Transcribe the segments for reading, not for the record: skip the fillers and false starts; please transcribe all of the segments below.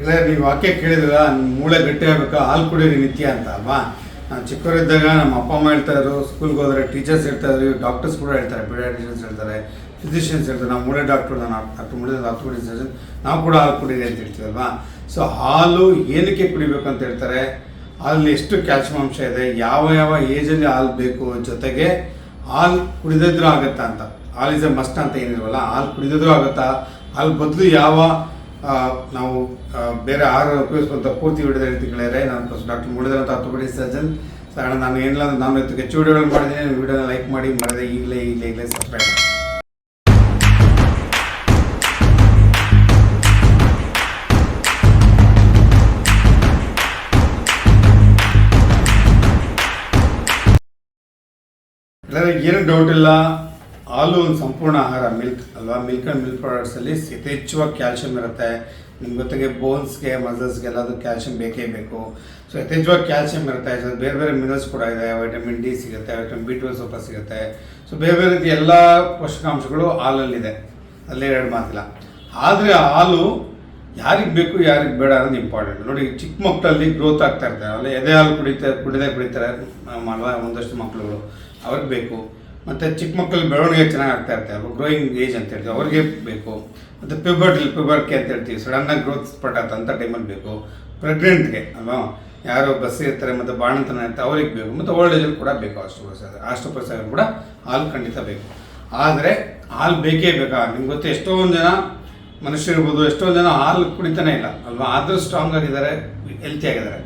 ಇಲ್ಲ ನೀವು ವಾಕ್ಯ ಕೇಳಿದ್ರ ಮೂಳೆ ಗಟ್ಟಿ ಆಗಬೇಕಾ ಹಾಲು ಕುಡಿಯೋದು ನಿತ್ಯ ಅಂತ ಅಲ್ವಾ. ನಾವು ಚಿಕ್ಕವರಿದ್ದಾಗ ನಮ್ಮ ಅಪ್ಪ ಅಮ್ಮ ಹೇಳ್ತಾಯಿದ್ರು, ಸ್ಕೂಲ್ಗೆ ಹೋದರೆ ಟೀಚರ್ಸ್ ಹೇಳ್ತಾಯಿದ್ರು, ಡಾಕ್ಟರ್ಸ್ ಕೂಡ ಹೇಳ್ತಾರೆ, ಪೀಡಿಯಾಟ್ರಿಷಿಯನ್ಸ್ ಹೇಳ್ತಾರೆ, ಫಿಸಿಷಿಯನ್ಸ್ ಹೇಳ್ತಾರೆ. ನಾವು ಮೂಳೆ ಡಾಕ್ಟ್ರು, ನಾನು ಡಾಕ್ಟರ್ ಮೂಳೆ ಆರ್ಥೋಪೆಡಿಕ್ ಸರ್ಜನ್, ನಾವು ಕೂಡ ಹಾಲು ಕುಡೀರಿ ಅಂತ ಹೇಳ್ತೀವಲ್ವಾ. ಸೊ ಹಾಲು ಏನಕ್ಕೆ ಕುಡಿಬೇಕು ಅಂತ ಹೇಳ್ತಾರೆ, ಹಾಲಲ್ಲಿ ಎಷ್ಟು ಕ್ಯಾಲ್ಸಿಯಂ ಅಂಶ ಇದೆ, ಯಾವ ಯಾವ ಏಜಲ್ಲಿ ಹಾಲು ಬೇಕು, ಜೊತೆಗೆ ಹಾಲು ಕುಡಿದಿದ್ರೂ ಆಗುತ್ತಾ ಅಂತ. ಹಾಲು ಇಸ್ ಎ ಮಸ್ಟ್ ಅಂತ ಏನಿಲ್ವಲ್ಲ, ಹಾಲು ಕುಡಿದಿದ್ರೂ ಆಗುತ್ತಾ, ಹಾಲು ಬದಲು ಯಾವ ನಾವು ಬೇರೆ ಆಹಾರ ಉಪಯೋಗಿಸುವಂಥ ಪೂರ್ತಿ ವಿಡಿಯೋದ ಹೇಳ್ತಿಗಳೇ. ನಾನು ಡಾಕ್ಟರ್ ಮೂಡಿದ್ರೆ ಅಂತ ಆರ್ಥೋಪೆಡಿಕ್ ಸರ್ಜನ್. ಸಾಧಾರಣ ನಾನು ಏನಿಲ್ಲ ಅಂದ್ರೆ ನಾನು ಹೆಚ್ಚು ವಿಡಿಯೋಗಳು ಮಾಡಿದ್ದೀನಿ. ವಿಡಿಯೋನ ಲೈಕ್ ಮಾಡಿ ಮಾಡಿದೆ ಈಗಲೇ ಸಬ್ಸ್ಕ್ರೈಬ್ ಮಾಡಿ. ಎಲ್ಲರಿಗೂ ಏನು ಡೌಟ್ ಇಲ್ಲ, ಹಾಲು ಒಂದು ಸಂಪೂರ್ಣ ಆಹಾರ, ಮಿಲ್ಕ್ ಅಲ್ವಾ. ಮಿಲ್ಕ್ ಆ್ಯಂಡ್ ಮಿಲ್ಕ್ ಪ್ರಾಡಕ್ಟ್ಸಲ್ಲಿ ಯಥೇಚ್ಛವಾಗಿ ಕ್ಯಾಲ್ಸಿಯಂ ಇರುತ್ತೆ. ನಿಮ್ಮ ಜೊತೆಗೆ ಬೋನ್ಸ್ಗೆ ಮಸಲ್ಸ್ಗೆ ಎಲ್ಲದು ಕ್ಯಾಲ್ಸಿಯಂ ಬೇಕೇ ಬೇಕು. ಸೊ ಯಥೇಚ್ಛವಾಗಿ ಕ್ಯಾಲ್ಸಿಯಂ ಇರುತ್ತೆ. ಸೊ ಬೇರೆ ಬೇರೆ ಮಿನರಲ್ಸ್ ಕೂಡ ಇದೆ, ವೈಟಮಿನ್ ಡಿ ಸಿಗುತ್ತೆ, ವೈಟಮಿನ್ B12 ಸ್ವಲ್ಪ ಸಿಗುತ್ತೆ. ಸೊ ಬೇರೆ ಬೇರೆ ರೀತಿ ಎಲ್ಲ ಪೋಷಕಾಂಶಗಳು ಹಾಲಲ್ಲಿದೆ, ಅಲ್ಲೇ ಎರಡು ಮಾತಿಲ್ಲ. ಆದರೆ ಹಾಲು ಯಾರಿಗೆ ಬೇಕು ಯಾರಿಗೆ ಬೇಡ ಅನ್ನೋದು ಇಂಪಾರ್ಟೆಂಟ್. ನೋಡಿ, ಚಿಕ್ಕ ಮಕ್ಕಳಲ್ಲಿ ಗ್ರೋತ್ ಆಗ್ತಾ ಇರ್ತಾರೆ, ಅಲ್ಲಿ ಎದೆ ಹಾಲು ಕುಡಿತಾರೆ ಒಂದಷ್ಟು ಮಕ್ಕಳುಗಳು, ಅವ್ರಿಗೆ ಬೇಕು. ಮತ್ತು ಚಿಕ್ಕ ಮಕ್ಕಳು ಬೆಳವಣಿಗೆ ಚೆನ್ನಾಗಿ ಆಗ್ತಾ ಇರ್ತಾರೆ, ಗ್ರೋಯಿಂಗ್ ಏಜ್ ಅಂತ ಹೇಳ್ತೀವಿ, ಅವ್ರಿಗೆ ಬೇಕು. ಮತ್ತು ಪ್ಯೂಬರ್ಟಿ ಅಂತ ಹೇಳ್ತೀವಿ, ಸಡನ್ನಾಗಿ ಗ್ರೋತ್ ಸ್ಪಟ್ ಅಂತ ಟೈಮಲ್ಲಿ ಬೇಕು. ಪ್ರೆಗ್ನೆಂಟ್ಗೆ ಅಲ್ವಾ, ಯಾರು ಬಸ್ ಇರ್ತಾರೆ ಮತ್ತು ಬಾಣಂತನ ಇರ್ತಾರೆ ಅವ್ರಿಗೆ ಬೇಕು. ಮತ್ತು ಓಲ್ಡ್ ಏಜಲ್ಲಿ ಕೂಡ ಬೇಕು. ಆಸ್ಟ್ರೋಪೊರೋಸಿಸ್ ಕೂಡ ಹಾಲು ಖಂಡಿತ ಬೇಕು. ಆದರೆ ಹಾಲು ಬೇಕೇ ಬೇಕಾ? ನಿಮ್ಗೆ ಗೊತ್ತು, ಎಷ್ಟೊಂದು ಜನ ಮನುಷ್ಯರಿರ್ಬೋದು, ಎಷ್ಟೊಂದು ಜನ ಹಾಲು ಕುಡಿತಾನೆ ಇಲ್ಲ ಅಲ್ವಾ, ಆದರೂ ಸ್ಟ್ರಾಂಗ್ ಆಗಿದ್ದಾರೆ, ಹೆಲ್ತಿ ಆಗಿದ್ದಾರೆ.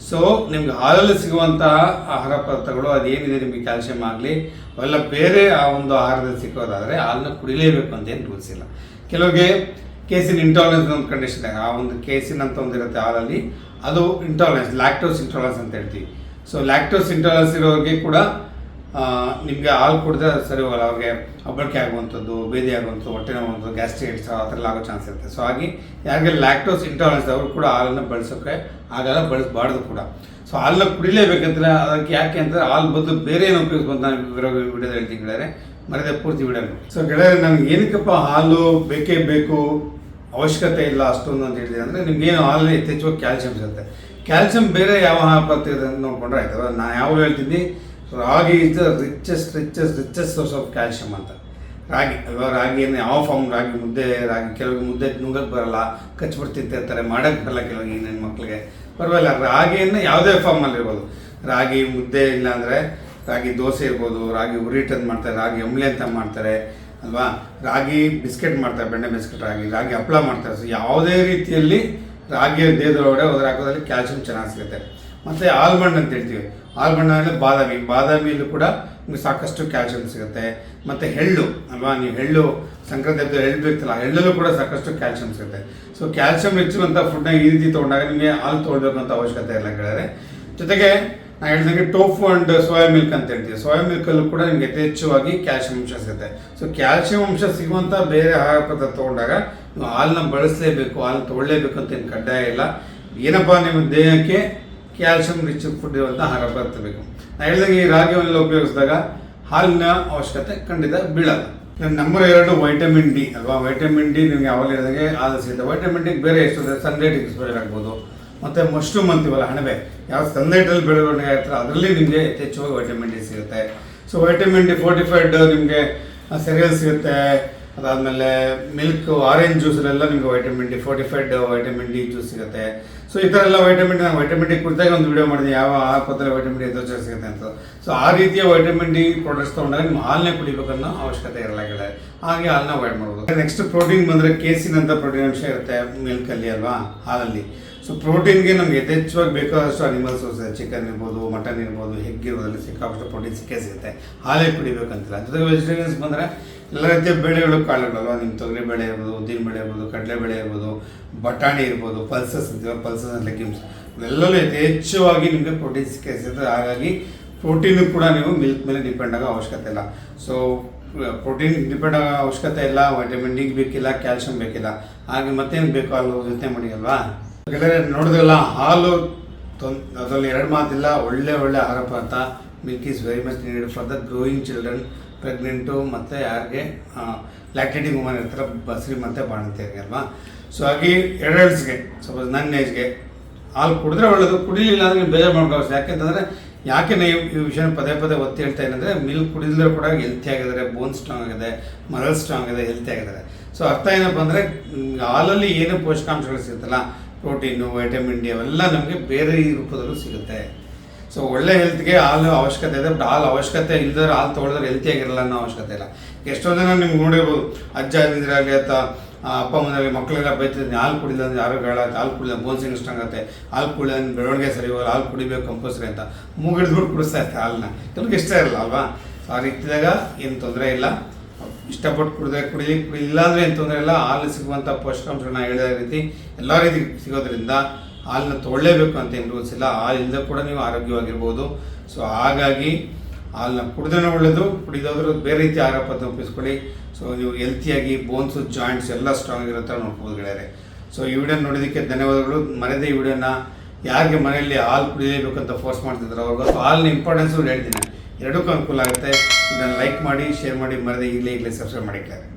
ಸೊ ನಿಮ್ಗೆ ಹಾಲಲ್ಲಿ ಸಿಗುವಂತಹ ಆಹಾರ ಪದಾರ್ಥಗಳು ಅದೇನಿದೆ, ನಿಮಗೆ ಕ್ಯಾಲ್ಸಿಯಂ ಆಗಲಿ ಅವೆಲ್ಲ ಬೇರೆ ಆ ಒಂದು ಆಹಾರದಲ್ಲಿ ಸಿಕ್ಕೋದಾದರೆ ಹಾಲನ್ನ ಕುಡಿಲೇಬೇಕು ಅಂತ ಏನು ರೂಲ್ಸ್ ಇಲ್ಲ. ಕೆಲವರಿಗೆ ಕೇಸಿನ್ ಇಂಟಾಲರೆನ್ಸ್ ಒಂದು ಕಂಡೀಷನ್ ಇದೆ. ಆ ಒಂದು ಕೇಸಿನ್ ಅಂತ ಒಂದಿರುತ್ತೆ ಹಾಲಲ್ಲಿ, ಅದು ಇಂಟಾಲರೆನ್ಸ್, ಲ್ಯಾಕ್ಟೋಸ್ ಇಂಟಾಲರೆನ್ಸ್ ಅಂತ ಹೇಳ್ತೀವಿ. ಸೊ ಲ್ಯಾಕ್ಟೋಸ್ ಇಂಟಾಲರೆನ್ಸ್ ಇರೋರಿಗೆ ಕೂಡ ನಿಮಗೆ ಹಾಲು ಕುಡಿದ್ರೆ ಸರಿ ಹೋಗಲ್ಲ. ಅವ್ರಿಗೆ ಅಬ್ಬಳಿಕೆ ಆಗುವಂಥದ್ದು, ಬೇದಿ ಆಗುವಂಥದ್ದು, ಹೊಟ್ಟೆ ನೋವುವಂಥದ್ದು, ಗ್ಯಾಸ್ಟ್ರಿಕ್ಸ್ ಆ ಥರ ಎಲ್ಲ ಆಗೋ ಚಾನ್ಸ್ ಇರುತ್ತೆ. ಸೊ ಹಾಗೆ ಯಾರಿಗೆ ಲ್ಯಾಕ್ಟೋಸ್ ಇಂಟಾಲರೆನ್ಸ್ ಅವರು ಕೂಡ ಹಾಲನ್ನು ಬಳಸೋಕ್ಕೆ ಆಗಲ್ಲ, ಬಳಸಬಾರ್ದು ಕೂಡ. ಸೊ ಹಾಲನ್ನ ಕುಡಿಲೇಬೇಕಂದ್ರೆ ಅದಕ್ಕೆ ಯಾಕೆ ಅಂದರೆ ಹಾಲು ಬದಲು ಬೇರೆ ಏನು ಉಪಯೋಗಿಸ್ಬೋದು ನಾನು ವಿಡಿಯೋದಲ್ಲಿ ಹೇಳ್ತೀನಿ ಗೆಳೆಯರೆ, ಮರದೇ ಪೂರ್ತಿ ವಿಡಿಯೋ. ಸೊ ಗೆಳೆಯರೆ, ನನಗೆ ಏನಕ್ಕಪ್ಪ ಹಾಲು ಬೇಕೇ ಬೇಕು, ಅವಶ್ಯಕತೆ ಇಲ್ಲ ಅಷ್ಟೊಂದು ಅಂತ ಹೇಳಿದೆ ಅಂದರೆ, ನಿಮ್ಗೇನು ಹಾಲಲ್ಲಿ ಯಥೇಚ್ಛವಾಗಿ ಕ್ಯಾಲ್ಸಿಯಂ ಸಿಗುತ್ತೆ. ಕ್ಯಾಲ್ಸಿಯಂ ಬೇರೆ ಯಾವ ಆಹಾರ ಪದಾರ್ಥ ಇದೆ ಅಂತ ನೋಡ್ಕೊಂಡ್ರೆ ಆಯ್ತದ. ನಾನು ಯಾವಾಗ ಹೇಳ್ತೀನಿ, ragi is the richest source of calcium ಅಂತ. ರಾಗಿ ಅಲ್ವಾ, ರಾಗಿಯನ್ನು ಯಾವ ಫಾರ್ಮ್, ರಾಗಿ ಮುದ್ದೆ, ರಾಗಿ ಕೆಲವರಿಗೆ ಮುದ್ದೆ ನುಂಗಕ್ಕೆ ಬರಲ್ಲ, ಕಚ್ಬಿಟ್ಟು ತಿಂತಿರ್ತಾರೆ, ಮಾಡೋಕ್ಕೆ ಬರಲ್ಲ ಕೆಲವರಿಗೆ, ನನ್ನ ಮಕ್ಕಳಿಗೆ ಪರವಾಗಿಲ್ಲ. ರಾಗಿಯನ್ನು ಯಾವುದೇ ಫಾರ್ಮಲ್ಲಿ ಇರ್ಬೋದು, ರಾಗಿ ಮುದ್ದೆ ಇಲ್ಲಾಂದರೆ ರಾಗಿ ದೋಸೆ ಇರ್ಬೋದು, ರಾಗಿ ಉರಿಟನ್ ಮಾಡ್ತಾರೆ, ರಾಗಿ ಅಂಬ್ಲಿ ಅಂತ ಮಾಡ್ತಾರೆ ಅಲ್ವಾ, ರಾಗಿ ಬಿಸ್ಕೆಟ್ ಮಾಡ್ತಾರೆ, ಬೆಣ್ಣೆ ಬಿಸ್ಕೆಟ್, ರಾಗಿ ಹಪ್ಪಳ ಮಾಡ್ತಾರೆ. ಸೊ ಯಾವುದೇ ರೀತಿಯಲ್ಲಿ ರಾಗಿಯ ದೇಹದೊಳಗಡೆ ಹೋದ್ರೆ ಹಾಕೋದ್ರಲ್ಲಿ ಕ್ಯಾಲ್ಸಿಯಂ ಚೆನ್ನಾಗಿ ಸಿಗುತ್ತೆ. ಮತ್ತು ಆಲ್ಮಂಡ್ ಅಂತ ಹೇಳ್ತೀವಿ, ಆಲ್ಮಂಡ್ ಅಂದರೆ ಬಾದಾಮಿಯಲ್ಲೂ ಕೂಡ ನಿಮಗೆ ಸಾಕಷ್ಟು ಕ್ಯಾಲ್ಸಿಯಂ ಸಿಗುತ್ತೆ. ಮತ್ತು ಎಳ್ಳು ಅಲ್ವಾ, ನೀವು ಎಳ್ಳು ಸಂಕ್ರಾಂತಿ ಎಳ್ಳು ಬೇಕಲ್ಲ, ಎಳ್ಳಲ್ಲೂ ಕೂಡ ಸಾಕಷ್ಟು ಕ್ಯಾಲ್ಸಿಯಂ ಸಿಗುತ್ತೆ. ಸೊ ಕ್ಯಾಲ್ಸಿಯಂ ಹೆಚ್ಚುವಂಥ ಫುಡ್ನ ಈ ರೀತಿ ತೊಗೊಂಡಾಗ ನಿಮಗೆ ಹಾಲು ತೊಗೊಳ್ಬೇಕು ಅಂತ ಅವಶ್ಯಕತೆ ಇಲ್ಲ ಗೆಳೆಯರೆ. ಜೊತೆಗೆ ನಾನು ಹೇಳಿದಂಗೆ ಟೋಫು ಆ್ಯಂಡ್ ಸೋಯಾ ಮಿಲ್ಕ್ ಅಂತ ಹೇಳ್ತೀವಿ, ಸೋಯಾ ಮಿಲ್ಕಲ್ಲೂ ಕೂಡ ನಿಮಗೆ ಯಥೇಚ್ಛವಾಗಿ ಕ್ಯಾಲ್ಸಿಯಂ ಅಂಶ ಸಿಗುತ್ತೆ. ಸೊ ಕ್ಯಾಲ್ಸಿಯಂ ಅಂಶ ಸಿಗುವಂಥ ಬೇರೆ ಆಹಾರ ಪದಾರ್ಥ ತೊಗೊಂಡಾಗ ನೀವು ಹಾಲನ್ನ ಬಳಸಲೇಬೇಕು, ಹಾಲು ತೊಗೊಳ್ಳೇಬೇಕು ಅಂತ ಏನು ಕಡ್ಡಾಯ ಇಲ್ಲ. ಏನಪ್ಪ, ನಿಮ್ಮ ದೇಹಕ್ಕೆ ಕ್ಯಾಲ್ಸಿಯಂ ರಿಚ್ ಫುಡ್ ಇರುವಂಥ ಆಹಾರ ಪದಾರ್ಥ ಬೇಕು. ನಾನು ಹೇಳಿದಂಗೆ ಈ ರಾಗಿಯನ್ನೆಲ್ಲ ಉಪಯೋಗಿಸಿದಾಗ ಹಾಲಿನ ಅವಶ್ಯಕತೆ ಖಂಡಿತ ಬೀಳಲ್ಲ. ನಂಬರ್ 2 ವೈಟಮಿನ್ ಡಿ ಅಲ್ವಾ. ವೈಟಮಿನ್ ಡಿ ನಿಮಗೆ ಯಾವಾಗ ಹೇಳಿದಂಗೆ ಹಾಲು ಸಿಗುತ್ತೆ. ವೈಟಮಿನ್ ಡಿ ಬೇರೆ ಎಷ್ಟು ಸನ್ಲೈಟ್ ಎಕ್ಸ್ಪೋಜರ್ ಆಗ್ಬೋದು. ಮತ್ತು ಮಶ್ರೂಮ್ ಅಂತೀವಲ್ಲ, ಅಣಬೆ, ಯಾವ ಸನ್ಲೈಟಲ್ಲಿ ಬೆಳವಣಿಗೆ ಆಗ್ತದೆ ಅದರಲ್ಲಿ ನಿಮಗೆ ಯಥೇಚ್ಛವಾಗಿ ವೈಟಮಿನ್ ಡಿ ಸಿಗುತ್ತೆ. ಸೊ ವೈಟಮಿನ್ ಡಿ ಫೋರ್ಟಿಫೈಡ್ ನಿಮಗೆ ಸೆರಿಯಲ್ ಸಿಗುತ್ತೆ. ಅದಾದಮೇಲೆ ಮಿಲ್ಕ್, ಆರೆಂಜ್ ಜ್ಯೂಸಲ್ಲೆಲ್ಲ ನಿಮಗೆ vitamin D fortified vitamin D juice ಸಿಗುತ್ತೆ. ಸೊ ಈ ಥರ ಎಲ್ಲ ವೈಟಮಿನ್ ಡಿ ಕುರಿತಾಗ ಒಂದು ವಿಡಿಯೋ ಮಾಡಿದೆ, ಯಾವ ಆಹಾರ ಪದಾರ್ಥ ವೈಟಮಿನ್ ಡಿ ಯಥೇಚ್ಛ ಸಿಗುತ್ತೆ ಅಂತ. ಸೊ ಆ ರೀತಿಯ ವೈಟಮಿನ್ ಡಿ ಪ್ರಾಡಕ್ಟ್ಸ್ ತೊಗೊಂಡಾಗ ನಿಮ್ಮ ಹಾಲನ್ನೇ ಕುಡಿಬೇಕನ್ನೋ ಅವಶ್ಯಕತೆ ಇರಲ್ಲ ಗೆಳೆಯರೆ, ಹಾಗೆ ಹಾಲನ್ನ ಅವಾಯ್ಡ್ ಮಾಡ್ಬೋದು. ನೆಕ್ಸ್ಟ್ ಪ್ರೋಟೀನ್ ಬಂದರೆ ಕೇಸಿನ್ ಅಂತ ಪ್ರೋಟೀನ್ ಅಂಶ ಇರುತ್ತೆ ಮಿಲ್ಕಲ್ಲಿ ಅಲ್ವಾ, ಹಾಲಲ್ಲಿ. ಸೊ ಪ್ರೋಟೀನ್ಗೆ ನಮ್ಗೆ ಯಥೇಚ್ಛವಾಗಿ ಬೇಕಾದಷ್ಟು ಅನಿಮಲ್ ಸೋರ್ಸ್ ಇದೆ, ಚಿಕನ್ ಇರ್ಬೋದು, ಮಟನ್ ಇರ್ಬೋದು, ಎಗ್ ಇರ್ಬೋದಲ್ಲಿ ಸಿಕ್ಕಾಪಟ್ಟು ಪ್ರೋಟೀನ್ ಸಿಕ್ಕೇ ಸಿಗುತ್ತೆ, ಹಾಲೇ ಕುಡಿಬೇಕಂತಿಲ್ಲ. ಜೊತೆಗೆ ವೆಜಿಟೇರಿಯನ್ಸ್ ಬಂದರೆ ಎಲ್ಲ ರೀತಿಯ ಬೇಳೆಗಳು, ಕಾಳುಗಳಲ್ವ, ನಿಮ್ಮ ತೊಗರಿ ಬೇಳೆ ಇರ್ಬೋದು, ಉದ್ದಿನ ಬೇಳೆ ಇರ್ಬೋದು, ಕಡಲೆ ಬೇಳೆ ಇರ್ಬೋದು, ಬಟಾಣಿ ಇರ್ಬೋದು, ಪಲ್ಸಸ್ ಅಂತೀವಿ, ಪಲ್ಸಸ್ ಅಂಡ್ ಲೆಗ್ಯೂಮ್ಸ್, ಇವೆಲ್ಲವೂ ಯಥೇಚ್ಛವಾಗಿ ನಿಮಗೆ ಪ್ರೋಟೀನ್ ಸಿಕ್ಕೇ ಸಿಗುತ್ತೆ. ಹಾಗಾಗಿ ಪ್ರೋಟೀನು ಕೂಡ ನೀವು ಮಿಲ್ಕ್ ಮೇಲೆ ಡಿಪೆಂಡ್ ಆಗೋ ಅವಶ್ಯಕತೆ ಇಲ್ಲ. ಸೊ ಪ್ರೋಟೀನ್ ಡಿಪೆಂಡ್ ಆಗೋ ಅವಶ್ಯಕತೆ ಇಲ್ಲ, ವೈಟಮಿನ್ ಡಿ ಬೇಕಿಲ್ಲ, ಕ್ಯಾಲ್ಸಿಯಂ ಬೇಕಿಲ್ಲ, ಹಾಗೆ ಮತ್ತೇನು ಬೇಕೋ ಅಲ್ಲಿ ಯೋಚನೆ ಮಾಡಿ ಅಲ್ವಾ. ಗೆಳೆಯರೆ, ನೋಡಿದ್ರಲ್ಲ, ಹಾಲು ಅದರಲ್ಲಿ ಎರಡು ಮಾತಿಲ್ಲ, ಒಳ್ಳೆ ಆಹಾರ ಪದಾರ್ಥ. Milk is very much needed for the growing children, pregnant, ಮತ್ತು ಯಾರಿಗೆ ಲ್ಯಾಕ್ಟೇಟಿಂಗ್ ವುಮನ್ ಇರ್ತಾರೆ, ಬಸ್ರಿ ಮತ್ತು ಬಾಣಂತಿಯರಿಗೆ ಅಲ್ವಾ. ಸೊ ಹಾಗೆ ಎಡಲ್ಟ್ಸ್ಗೆ ಸಪೋಸ್ ನನ್ನ ಏಜ್ಗೆ ಹಾಲು ಕುಡಿದ್ರೆ ಒಳ್ಳೆಯದು, ಕುಡಿಲಿಲ್ಲ ಅಂದರೆ ನೀವು ಬೇಜಾರು ಮಾಡ್ಕೋవచ్చు. ಯಾಕೆಂತಂದರೆ ಯಾಕೆ ನೀವು ಈ ವಿಷಯ ಪದೇ ಪದೇ ಒತ್ತಿ ಹೇಳ್ತಾ ಏನಂದರೆ ಮಿಲ್ಕ್ ಕುಡಿದ್ರೆ ಕೂಡ ಹೆಲ್ತಿ ಆಗಿದ್ದಾರೆ, ಬೋನ್ ಸ್ಟ್ರಾಂಗ್ ಆಗಿದೆ, ಮಸಲ್ ಸ್ಟ್ರಾಂಗ್ ಆಗಿದೆ, ಹೆಲ್ತಿ ಆಗಿದ್ದಾರೆ. ಸೊ ಅರ್ಥ ಏನಪ್ಪ ಅಂದರೆ ಹಾಲಲ್ಲಿ ಏನು ಪೋಷಕಾಂಶಗಳು ಸಿಗುತ್ತಲ್ಲ, ಪ್ರೋಟೀನು, ವೈಟಮಿನ್ ಡಿ ಅವೆಲ್ಲ ನಮಗೆ ಬೇರೆ ಈ ರೂಪದಲ್ಲೂ ಸಿಗುತ್ತೆ. ಸೊ ಒಳ್ಳೆ ಹೆಲ್ತ್ಗೆ ಹಾಲು ಅವಶ್ಯಕತೆ ಇದೆ. ಬಟ್ ಹಾಲು ಅವಶ್ಯಕತೆ ಇಲ್ದರೆ ಹಾಲು ತೊಗೊಳಿದ್ರೆ ಹೆಲ್ತಿ ಆಗಿರಲ್ಲ ಅನ್ನೋ ಅವಶ್ಯಕತೆ ಇಲ್ಲ. ಎಷ್ಟೋ ಜನ ನಿಮ್ಗೆ ನೋಡಿರ್ಬೋದು, ಅಜ್ಜ ಅಜ್ಜಿರಾಗಲಿ ಅಥವಾ ಅಪ್ಪ ಅಮ್ಮನಲ್ಲಿ ಮಕ್ಕಳೆಲ್ಲ ಬೈತಿದ್ದೀನಿ ಹಾಲು ಕುಡಿಲ್ಲ ಅಂದರೆ ಆರೋಗ್ಯ ಹಾಳಾಗುತ್ತೆ, ಹಾಲು ಕುಡಿಲ್ಲ ಬೋನ್ಸಿಂಗ್ ಸ್ಟ್ರಾಂಗ್ ಆಗುತ್ತೆ, ಹಾಲು ಕುಡಿಲ್ಲ ಅಂದ್ರೆ ಬೆಳವಣಿಗೆ ಸರಿ ಹೋಗಲ್ಲ, ಹಾಲು ಕುಡಿಬೇಕು ಕಂಪಲ್ಸರಿ ಅಂತ ಮೂಗಿಡ್ದುಬಿಟ್ಟು ಕುಡಿಸ್ತಾ ಇರ್ತಾರೆ ಹಾಲನ್ನ. ಕೆಲವ್ರಿಗೆ ಇಷ್ಟ ಇರಲ್ಲ ಅಲ್ವಾ. ಸೊ ಆ ರೀತಿಯಾಗ ಏನು ತೊಂದರೆ ಇಲ್ಲ, ಇಷ್ಟಪಟ್ಟು ಕುಡಿಲಿಲ್ಲ ಅಂದರೆ ಏನು ತೊಂದರೆ ಇಲ್ಲ. ಹಾಲು ಸಿಗುವಂಥ ಪೋಷಕಾಂಶಗಳನ್ನ ಹೇಳಿದ ರೀತಿ ಎಲ್ಲ ರೀತಿ ಸಿಗೋದ್ರಿಂದ ಹಾಲನ್ನ ತೊಗೊಳ್ಳೇಬೇಕು ಅಂತ ಏನು ರೂಲ್ಸ್ ಇಲ್ಲ. ಹಾಲಿಂದ ಕೂಡ ನೀವು ಆರೋಗ್ಯವಾಗಿರ್ಬೋದು. ಸೊ ಹಾಗಾಗಿ ಹಾಲನ್ನ ಕುಡಿದ್ರೆ ಒಳ್ಳೆಯದು, ಕುಡಿದೋದ್ರೂ ಬೇರೆ ರೀತಿ ಆಹಾರ ಪದ್ಧತಿ ಉಪಯೋಗಿಸ್ಕೊಳ್ಳಿ. ಸೊ ನೀವು ಹೆಲ್ತಿಯಾಗಿ ಬೋನ್ಸು, ಜಾಯಿಂಟ್ಸ್ ಎಲ್ಲ ಸ್ಟ್ರಾಂಗ್ ಆಗಿರುತ್ತೆ ನೋಡ್ಬೋದು ಗೆಳೆಯರೆ. ಸೊ ಈ ವಿಡಿಯೋ ನೋಡೋದಕ್ಕೆ ಧನ್ಯವಾದಗಳು. ಮನೆಯದೇ ಈ ವಿಡಿಯೋನ ಯಾರಿಗೆ ಮನೆಯಲ್ಲಿ ಹಾಲು ಕುಡಿಯಲೇಬೇಕು ಅಂತ ಫೋರ್ಸ್ ಮಾಡ್ತಿದ್ರು ಅವ್ರಿಗೂ ಹಾಲಿನ ಇಂಪಾರ್ಟೆನ್ಸು ಹೇಳ್ತೀನಿ. ಎರಡಕ್ಕೂ ಅನುಕೂಲ ಆಗುತ್ತೆ. ಇದನ್ನು ಲೈಕ್ ಮಾಡಿ, ಶೇರ್ ಮಾಡಿ, ಮರೆಯದೇ ಈಗಲೇ ಸಬ್ಸ್ಕ್ರೈಬ್ ಮಾಡಿ.